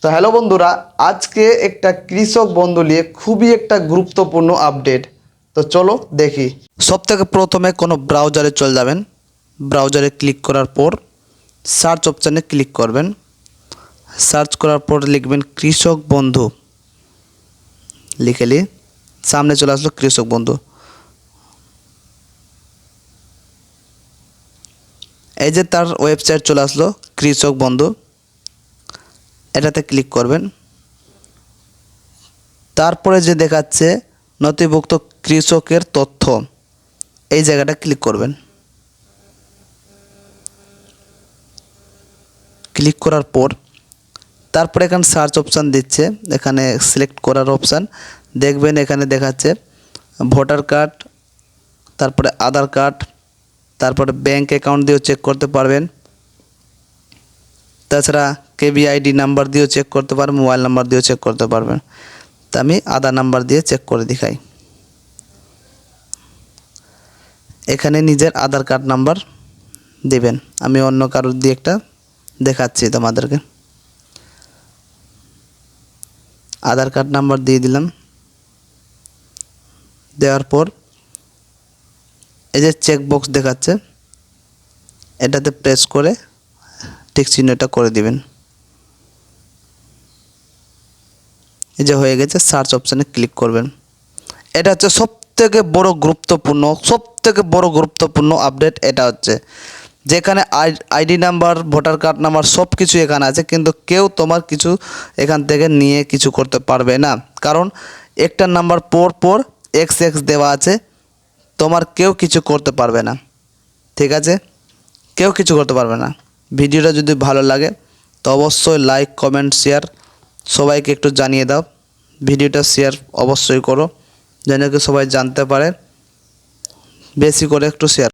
তো হ্যালো বন্ধুরা, আজকে একটা কৃষক বন্ধু নিয়ে খুবই একটা গুরুত্বপূর্ণ আপডেট। তো চলো দেখি। সবথেকে প্রথমে কোনো ব্রাউজারে চলে যাবেন। ব্রাউজারে ক্লিক করার পর সার্চ অপশানে ক্লিক করবেন। সার্চ করার পর লিখবেন কৃষক বন্ধু। লিখে সামনে চলে আসলো কৃষক বন্ধু। এই যে তার ওয়েবসাইট চলে আসলো কৃষক বন্ধু, এটাতে ক্লিক করবেন। তারপরে যে দেখাচ্ছে নথিভুক্ত কৃষকের তথ্য, এই জায়গাটা ক্লিক করবেন। ক্লিক করার পর তারপরে এখানে সার্চ অপশান দিচ্ছে, এখানে সিলেক্ট করার অপশান দেখবেন। এখানে দেখাচ্ছে ভোটার কার্ড, তারপরে আধার কার্ড, তারপরে ব্যাংক অ্যাকাউন্ট দিয়েও চেক করতে পারবেন। তাছাড়া কেভিআইডি নাম্বার দিয়েও চেক করতে পারবেন, মোবাইল নাম্বার দিয়েও চেক করতে পারবেন। তা আমি আধার নাম্বার দিয়ে চেক করে দেখাই। এখানে নিজের আধার কার্ড নাম্বার দিবেন। আমি অন্য কারোর দিয়ে একটা দেখাচ্ছি তোমাদেরকে। আধার কার্ড নাম্বার দিয়ে দিলাম। দেওয়ার পর এই যে চেক বক্স দেখাচ্ছে, এটাতে প্রেস করে ঠিক চিহ্নটা করে দিবেন। এই যে হয়ে গেছে, সার্চ অপশানে ক্লিক করবেন। এটা হচ্ছে সবথেকে বড় গুরুত্বপূর্ণ আপডেট। এটা হচ্ছে যেখানে ID number, voter card number সব কিছু এখানে আছে, কিন্তু কেউ তোমার কিছু এখান থেকে নিয়ে কিছু করতে পারবে না। কারণ একটা নাম্বার পর এক্স দেওয়া আছে, তোমার কেউ কিছু করতে পারবে না। ঠিক আছে, কেউ কিছু করতে পারবে না। ভিডিওটা যদি ভালো লাগে তো অবশ্যই লাইক, কমেন্ট, শেয়ার সবাইকে একটু জানিয়ে দাও। ভিডিওটা শেয়ার অবশ্যই করো, যেন কি সবাই জানতে পারে। বেশি করে একটু শেয়ার।